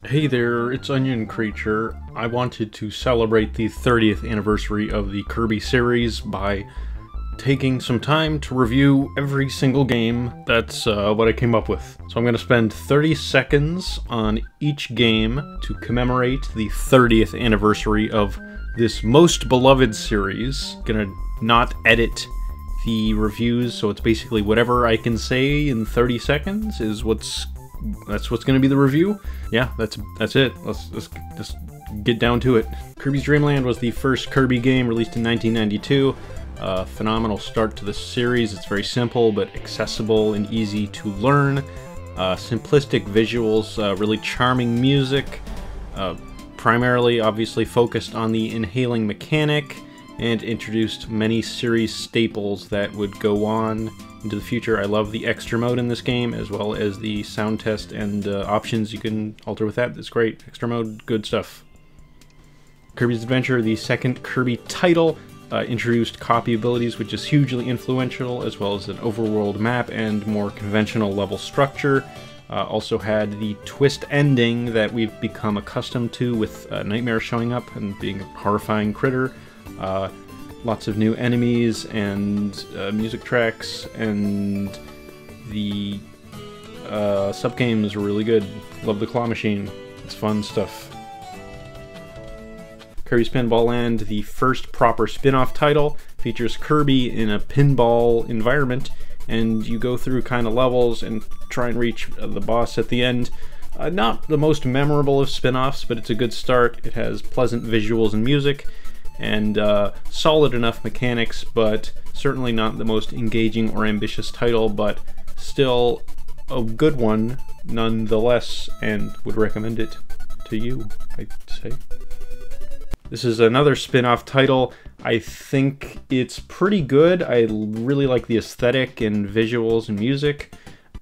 Hey there, it's Onion Creature. I wanted to celebrate the 30th anniversary of the Kirby series by taking some time to review every single game. That's what I came up with. So I'm going to spend 30 seconds on each game to commemorate the 30th anniversary of this most beloved series. Gonna not edit the reviews, so it's basically whatever I can say in 30 seconds is that's what's going to be the review. Yeah, that's it. Let's just get down to it. Kirby's Dream Land was the first Kirby game released in 1992. Phenomenal start to the series. It's very simple but accessible and easy to learn. Simplistic visuals, really charming music. Primarily, obviously, focused on the inhaling mechanic and introduced many series staples that would go on into the future. I love the extra mode in this game, as well as the sound test and options you can alter with that. It's great. Extra mode, good stuff. Kirby's Adventure, the second Kirby title, introduced copy abilities, which is hugely influential, as well as an overworld map and more conventional level structure. Also had the twist ending that we've become accustomed to, with Nightmare showing up and being a horrifying critter. Lots of new enemies and music tracks, and the sub-games were really good. Love the claw machine. It's fun stuff. Kirby's Pinball Land, the first proper spin-off title, features Kirby in a pinball environment, and you go through kind of levels and try and reach the boss at the end. Not the most memorable of spin-offs, but it's a good start. It has pleasant visuals and music, and solid enough mechanics, but certainly not the most engaging or ambitious title, but still a good one nonetheless, and would recommend it to you, I'd say. This is another spin-off title. I think it's pretty good. I really like the aesthetic and visuals and music.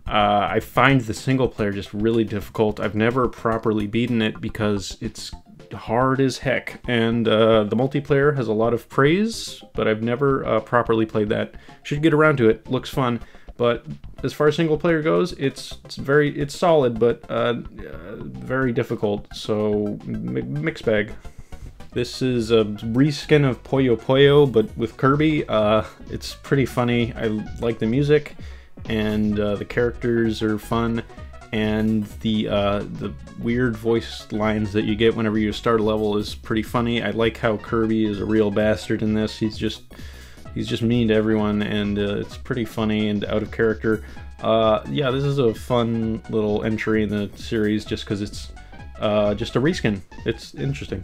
I find the single player just really difficult. I've never properly beaten it because it's hard as heck, and the multiplayer has a lot of praise, but I've never properly played that. Should get around to it. Looks fun, but as far as single player goes, it's solid, but very difficult. So mixed bag. This is a reskin of Puyo Puyo, but with Kirby. It's pretty funny. I like the music, and the characters are fun. And the weird voice lines that you get whenever you start a level is pretty funny. I like how Kirby is a real bastard in this. He's just mean to everyone, and it's pretty funny and out of character. Yeah, this is a fun little entry in the series just because it's just a reskin. It's interesting.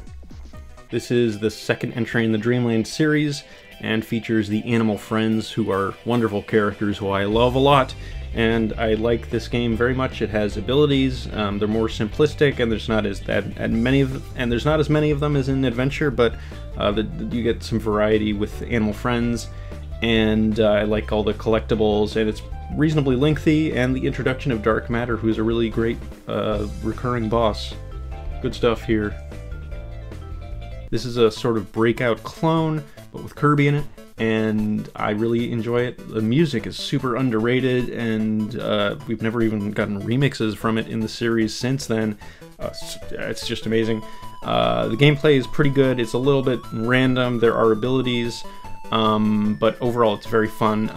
This is the second entry in the Dreamland series and features the Animal Friends, who are wonderful characters who I love a lot. And I like this game very much. It has abilities. They're more simplistic, and there's not as many of them as in Adventure, but you get some variety with Animal Friends. And I like all the collectibles, and it's reasonably lengthy. And the introduction of Dark Matter, who's a really great recurring boss. Good stuff here. This is a sort of breakout clone, but with Kirby in it, and I really enjoy it. The music is super underrated, and we've never even gotten remixes from it in the series since then. It's just amazing. The gameplay is pretty good. It's a little bit random. There are abilities, but overall it's very fun.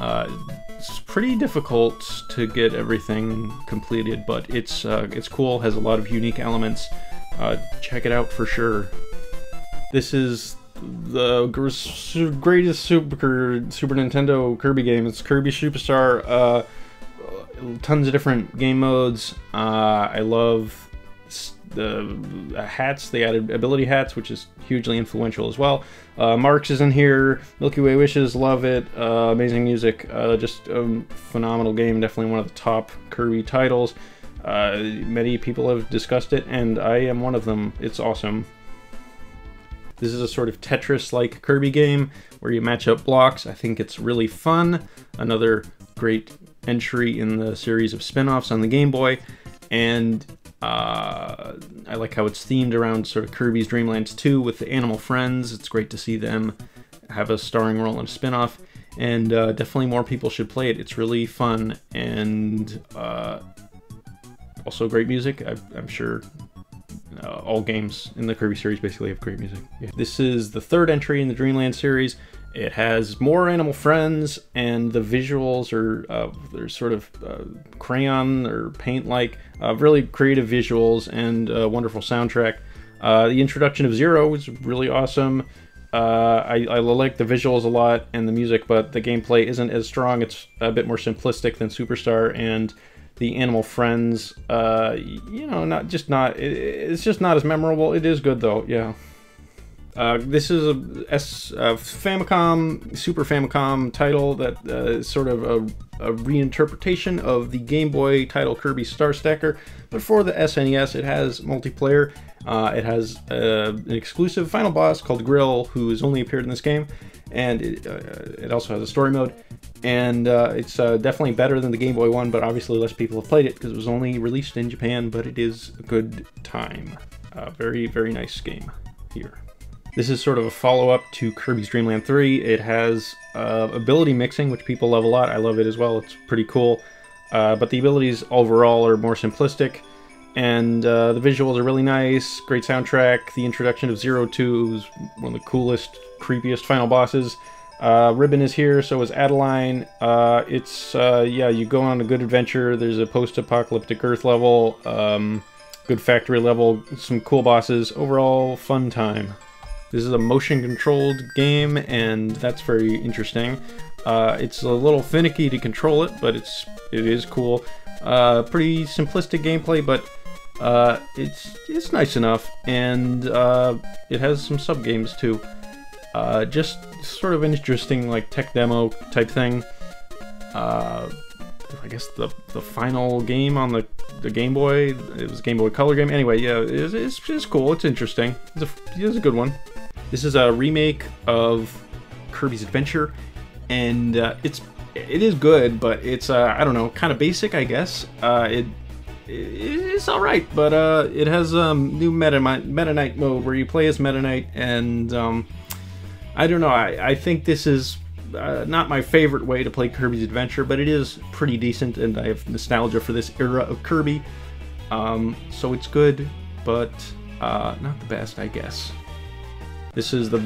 It's pretty difficult to get everything completed, but it's cool. Has a lot of unique elements. Check it out for sure. This is the greatest Super Nintendo Kirby game. It's Kirby Superstar. Tons of different game modes. I love the hats. They added ability hats, which is hugely influential as well. Marks is in here. Milky Way Wishes, love it. Amazing music. Just a phenomenal game. Definitely one of the top Kirby titles. Many people have discussed it, and I am one of them. It's awesome. This is a sort of Tetris-like Kirby game where you match up blocks. I think it's really fun. Another great entry in the series of spin-offs on the Game Boy. And I like how it's themed around sort of Kirby's Dream Land 2 with the Animal Friends. It's great to see them have a starring role in a spin-off. And definitely more people should play it. It's really fun, and also great music. I'm sure all games in the Kirby series basically have great music. Yeah. This is the third entry in the Dreamland series. It has more animal friends, and the visuals are they're sort of crayon or paint-like, really creative visuals and a wonderful soundtrack. The introduction of Zero was really awesome. I like the visuals a lot and the music, but the gameplay isn't as strong. It's a bit more simplistic than Superstar, and the animal friends, you know, it's just not as memorable. It is good though, yeah. This is a Famicom, Super Famicom title that is sort of a reinterpretation of the Game Boy title Kirby Star Stacker, but for the SNES it has multiplayer. It has an exclusive final boss called Grill, who has only appeared in this game, and it also has a story mode. And it's definitely better than the Game Boy one, but obviously less people have played it because it was only released in Japan, but it is a good time. Very, very nice game here. This is sort of a follow-up to Kirby's Dream Land 3. It has ability mixing, which people love a lot. I love it as well. It's pretty cool. But the abilities overall are more simplistic, and the visuals are really nice. Great soundtrack. The introduction of Zero 2 is one of the coolest, creepiest final bosses. Ribbon is here, so is Adeline. Yeah, you go on a good adventure. There's a post-apocalyptic Earth level, good factory level, some cool bosses. Overall, fun time. This is a motion-controlled game, and that's very interesting. It's a little finicky to control it, but it is cool. Pretty simplistic gameplay, but it's nice enough, and it has some sub-games too. Just sort of an interesting, like, tech demo type thing. I guess the final game on the Game Boy, it was a Game Boy Color game. Anyway, yeah, it's cool. It's interesting. It's a good one. This is a remake of Kirby's Adventure, and it is good, but it's I don't know, kind of basic, I guess. It's all right, but it has new Meta Knight mode where you play as Meta Knight, and I don't know. I think this is not my favorite way to play Kirby's Adventure, but it is pretty decent, and I have nostalgia for this era of Kirby. So it's good, but not the best, I guess. This is the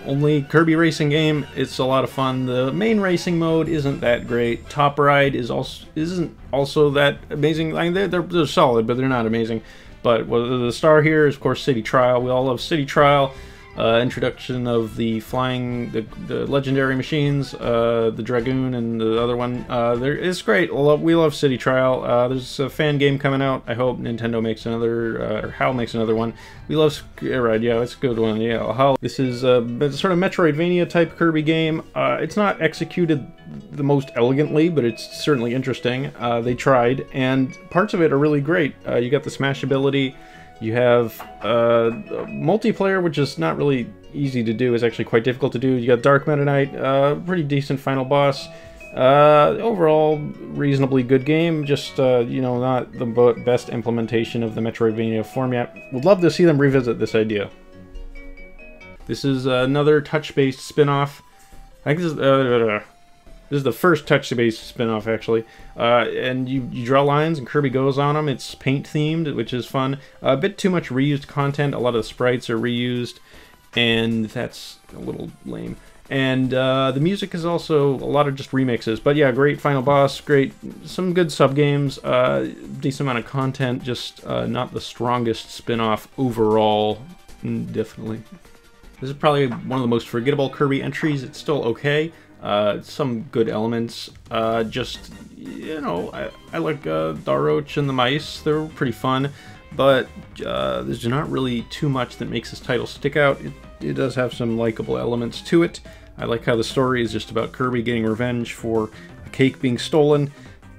only Kirby racing game. It's a lot of fun. The main racing mode isn't that great. Top Ride isn't also that amazing. I mean, they're solid, but they're not amazing. But the star here is, of course, City Trial. We all love City Trial. Introduction of the flying, the legendary machines, the Dragoon and the other one. It's great. We love City Trial. There's a fan game coming out. I hope Nintendo makes another, or HAL makes another one. We love Ride. Yeah, it's a good one. Yeah, HAL. This is a sort of Metroidvania type Kirby game. It's not executed the most elegantly, but it's certainly interesting. They tried, and parts of it are really great. You got the smash ability. You have multiplayer, which is not really easy to do. It's actually quite difficult to do. You got Dark Meta Knight, pretty decent final boss. Overall, reasonably good game. Just, you know, not the best implementation of the Metroidvania format. Would love to see them revisit this idea. This is another touch-based spin-off. I think this is the first touch-based spin-off, actually. And you draw lines and Kirby goes on them. It's paint-themed, which is fun. A bit too much reused content. A lot of the sprites are reused, and that's a little lame. And the music is also a lot of just remixes. But yeah, great final boss, some good sub-games, decent amount of content, just not the strongest spin-off overall, definitely. This is probably one of the most forgettable Kirby entries. It's still okay. Some good elements. Just, you know, I like Daroach and the mice. They're pretty fun, but there's not really too much that makes this title stick out. It does have some likable elements to it. I like how the story is just about Kirby getting revenge for a cake being stolen.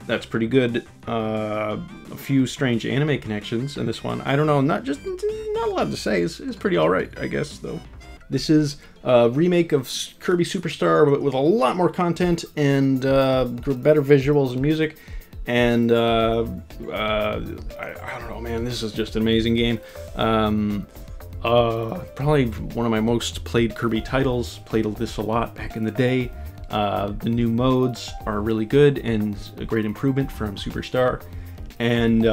That's pretty good. A few strange anime connections in this one. I don't know, not a lot to say. It's pretty alright, I guess, though. This is a remake of Kirby Superstar, but with a lot more content and better visuals and music. And I don't know, man, this is just an amazing game. Probably one of my most played Kirby titles. Played this a lot back in the day. The new modes are really good and a great improvement from Superstar. And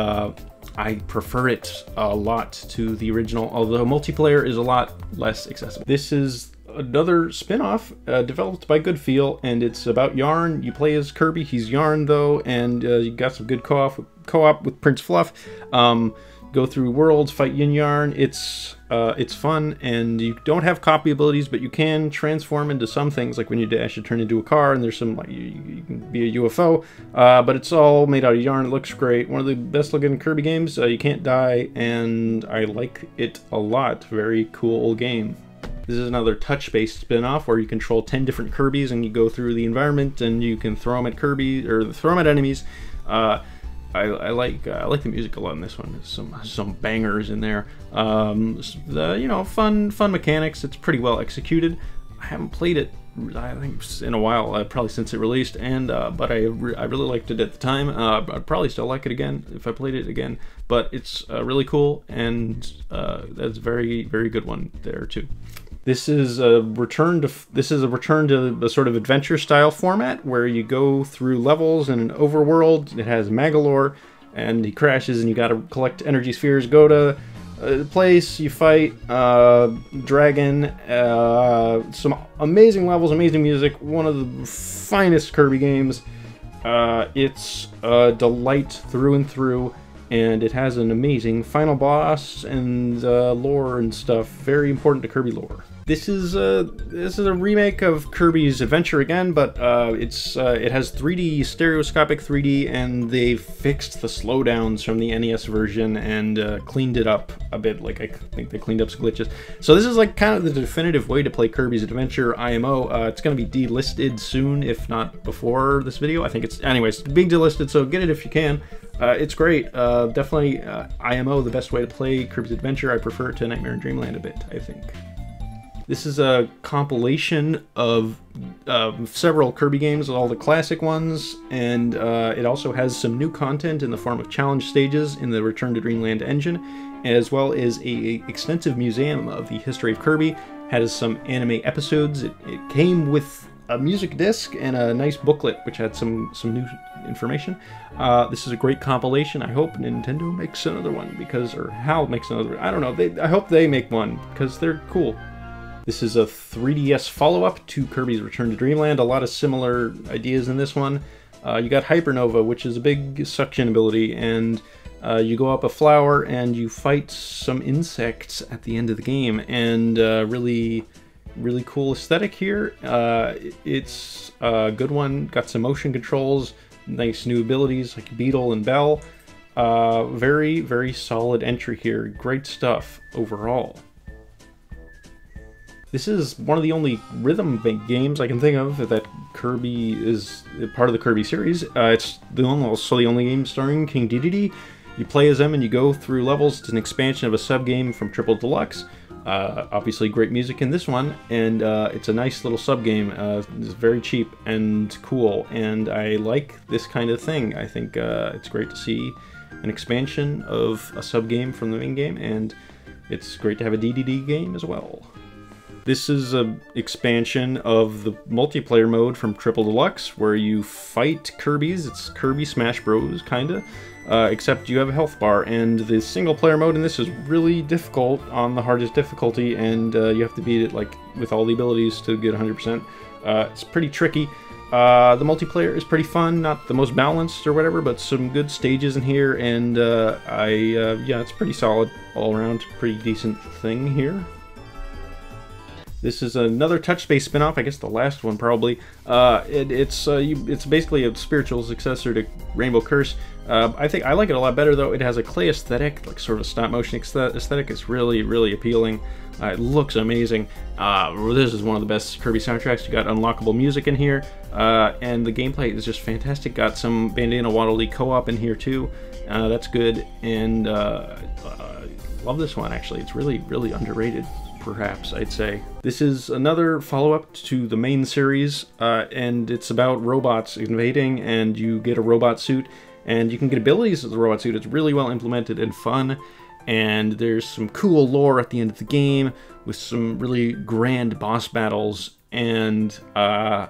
I prefer it a lot to the original, although multiplayer is a lot less accessible. This is another spin-off developed by Goodfeel, and it's about Yarn. You play as Kirby, he's Yarn though, and you got some good co-op with Prince Fluff. Go through worlds, fight Yin Yarn. It's fun, and you don't have copy abilities, but you can transform into some things. Like when you dash, you turn into a car, and there's some like you can be a UFO. But it's all made out of yarn. It looks great. One of the best looking Kirby games. You can't die, and I like it a lot. Very cool game. This is another touch-based spin-off where you control 10 different Kirbys, and you go through the environment, and you can throw them at Kirby or throw them at enemies. I like the music a lot in this one. There's some bangers in there. You know, fun mechanics. It's pretty well executed. I haven't played it, I think, in a while, probably since it released, and but I really liked it at the time. I'd probably still like it again if I played it again. But it's really cool, and that's a very good one there too. This is a return to the sort of adventure style format where you go through levels in an overworld. It has Magalore, and he crashes, and you got to collect energy spheres. Go to a place, you fight dragon. Some amazing levels, amazing music. One of the finest Kirby games. It's a delight through and through. And it has an amazing final boss and lore and stuff. Very important to Kirby lore. This is a remake of Kirby's Adventure again, but it has 3D, stereoscopic 3D, and they fixed the slowdowns from the NES version and cleaned it up a bit. Like, I think they cleaned up some glitches. So this is like kind of the definitive way to play Kirby's Adventure IMO. It's going to be delisted soon, if not before this video. I think it's, anyways, being delisted, so get it if you can. It's great. Definitely IMO, the best way to play Kirby's Adventure. I prefer it to Nightmare in Dreamland a bit, I think. This is a compilation of several Kirby games, all the classic ones, and it also has some new content in the form of challenge stages in the Return to Dreamland engine, as well as an extensive museum of the history of Kirby. Has some anime episodes. It came with a music disc and a nice booklet which had some new information. This is a great compilation. I hope Nintendo makes another one, because, or HAL makes another. I don't know. I hope they make one because they're cool. This is a 3DS follow-up to Kirby's Return to Dreamland. A lot of similar ideas in this one. You got Hypernova, which is a big suction ability, and you go up a flower and you fight some insects at the end of the game, and really cool aesthetic here. It's a good one. Got some motion controls, nice new abilities like Beetle and Bell. Very solid entry here. Great stuff overall. This is one of the only rhythm games I can think of that Kirby is part of the Kirby series. It's also the only game starring King Dedede. You play as him and you go through levels. It's an expansion of a sub-game from Triple Deluxe. Obviously great music in this one, and it's a nice little sub-game. It's very cheap and cool, and I like this kind of thing. I think it's great to see an expansion of a sub-game from the main game, and it's great to have a Dedede game as well. This is an expansion of the multiplayer mode from Triple Deluxe, where you fight Kirbys. It's Kirby Smash Bros, kinda, except you have a health bar, and the single player mode in this is really difficult on the hardest difficulty, and you have to beat it like with all the abilities to get 100%. It's pretty tricky. The multiplayer is pretty fun, not the most balanced or whatever, but some good stages in here, and yeah, it's pretty solid all around. Pretty decent thing here. This is another touch-based spin-off, I guess the last one probably. It's basically a spiritual successor to Rainbow Curse. I think I like it a lot better though. It has a clay aesthetic, like sort of stop-motion aesthetic. It's really appealing. It looks amazing. This is one of the best Kirby soundtracks. You got unlockable music in here, and the gameplay is just fantastic. Got some Bandana Waddle co-op in here too. That's good, and love this one actually. It's really underrated, perhaps, I'd say. This is another follow-up to the main series, and it's about robots invading, and you get a robot suit, and you can get abilities as a robot suit. It's really well implemented and fun, and there's some cool lore at the end of the game with some really grand boss battles, and I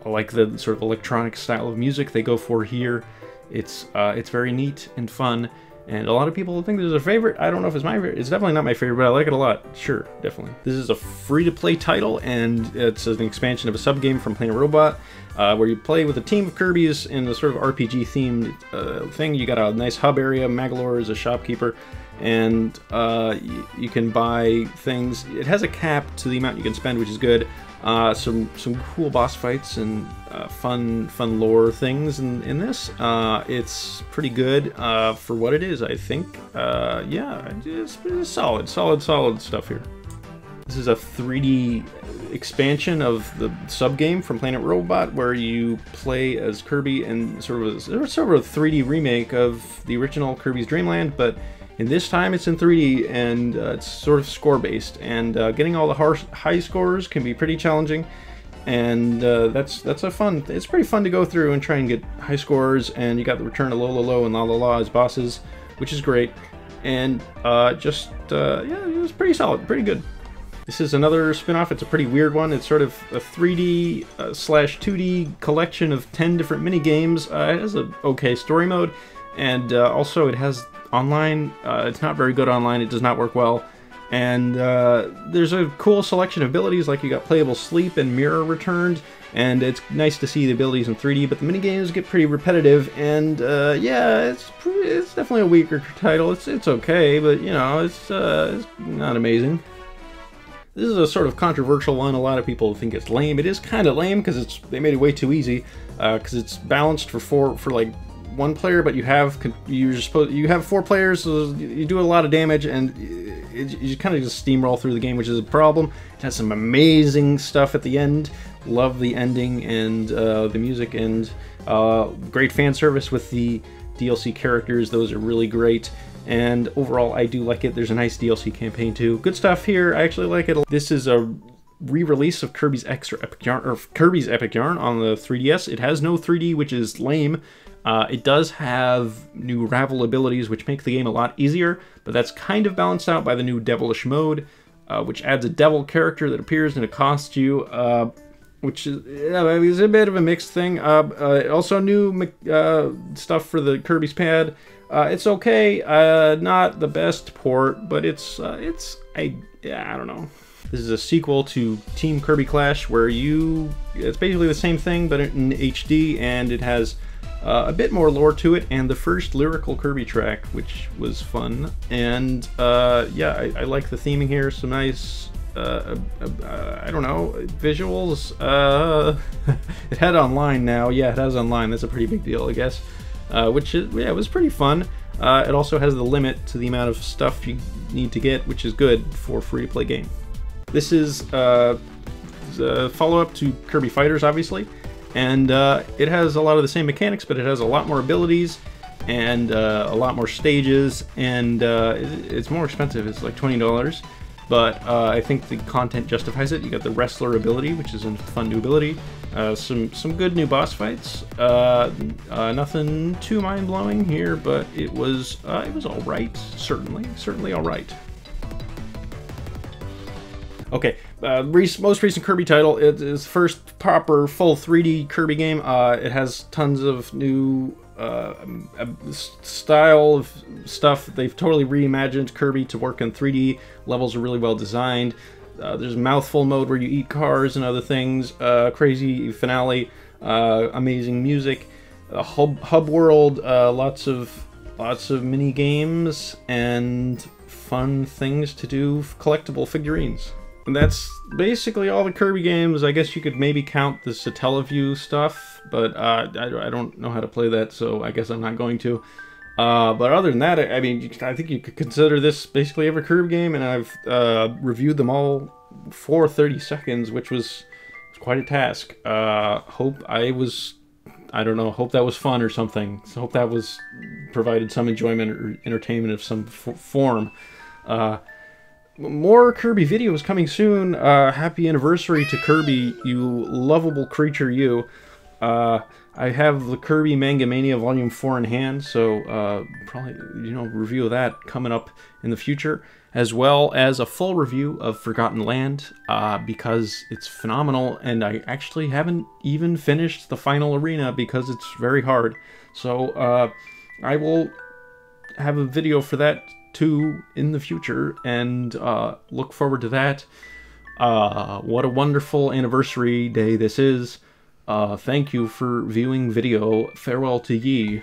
like the sort of electronic style of music they go for here. It's very neat and fun, and a lot of people think this is a favorite. I don't know if it's my favorite. It's definitely not my favorite, but I like it a lot. Sure, definitely. This is a free-to-play title, and it's an expansion of a sub-game from Planet Robot, where you play with a team of Kirbys in a sort of RPG-themed thing. You got a nice hub area. Magalore is a shopkeeper, and you can buy things. It has a cap to the amount you can spend, which is good. Some cool boss fights and fun lore things in this. It's pretty good for what it is, I think. Yeah, it's solid stuff here. This is a 3D expansion of the sub-game from Planet Robot, where you play as Kirby, and sort of a 3D remake of the original Kirby's Dream Land, but in this time it's in 3D, and it's sort of score-based, and getting all the high scores can be pretty challenging, and it's pretty fun to go through and try and get high scores, and you got the return of Lolo and La La La as bosses, which is great, and yeah, it was pretty solid, pretty good. This is another spin-off. It's a pretty weird one. It's sort of a 3D slash 2D collection of 10 different mini-games. It has an okay story mode, and also it has online. It's not very good online. It does not work well. And there's a cool selection of abilities, like you got playable sleep and mirror returned, and it's nice to see the abilities in 3D, but the minigames get pretty repetitive, and yeah, it's definitely a weaker title. It's okay, but you know, it's not amazing. This is a sort of controversial one. A lot of people think it's lame. It is kind of lame because they made it way too easy, because it's balanced for like one player, but you have 4 players, so you do a lot of damage, and you kind of just steamroll through the game, which is a problem. It has some amazing stuff at the end. Love the ending and the music, and great fan service with the DLC characters. Those are really great. And overall, I do like it. There's a nice DLC campaign too. Good stuff here. I actually like it. This is a re-release of Kirby's Epic Yarn on the 3DS. It has no 3D, which is lame. It does have new Ravel abilities, which make the game a lot easier, but that's kind of balanced out by the new Devilish mode, which adds a devil character that appears and accosts you, which is a bit of a mixed thing. Also new stuff for the Kirby's pad. It's okay, not the best port, but I don't know. This is a sequel to Team Kirby Clash, where it's basically the same thing, but in HD, and it has a bit more lore to it, and the first lyrical Kirby track, which was fun. And yeah, I like the theming here. Some nice, I don't know, visuals. It had online now. Yeah, it has online. That's a pretty big deal, I guess. Which is, yeah, it was pretty fun. It also has the limit to the amount of stuff you need to get, which is good for a free-to-play game. This is a follow-up to Kirby Fighters, obviously, and it has a lot of the same mechanics, but it has a lot more abilities and a lot more stages, and it's more expensive. It's like $20, but I think the content justifies it. You got the Wrestler ability, which is a fun new ability. Some good new boss fights. Nothing too mind-blowing here, but it was all right. Certainly all right. Okay, most recent Kirby title. It is the first proper full 3D Kirby game. It has tons of new style of stuff. They've totally reimagined Kirby to work in 3D. Levels are really well designed. There's mouthful mode where you eat cars and other things. Crazy finale. Amazing music. Hub world. Lots of mini games and fun things to do. Collectible figurines. And that's basically all the Kirby games. I guess you could maybe count the Satellaview stuff, but I don't know how to play that, so I guess I'm not going to. But other than that, I mean, I think you could consider this basically every Kirby game, and I've reviewed them all for 30 seconds, which was quite a task. Hope that was fun or something. So hope that was provided some enjoyment or entertainment of some form. More Kirby videos coming soon. Happy anniversary to Kirby, you lovable creature, you. I have the Kirby Manga Mania Volume 4 in hand, so probably, review of that coming up in the future, as well as a full review of Forgotten Land, because it's phenomenal, and I actually haven't even finished the final arena because it's very hard. So I will have a video for that too in the future, and look forward to that. What a wonderful anniversary day this is. Thank you for viewing video. Farewell to ye.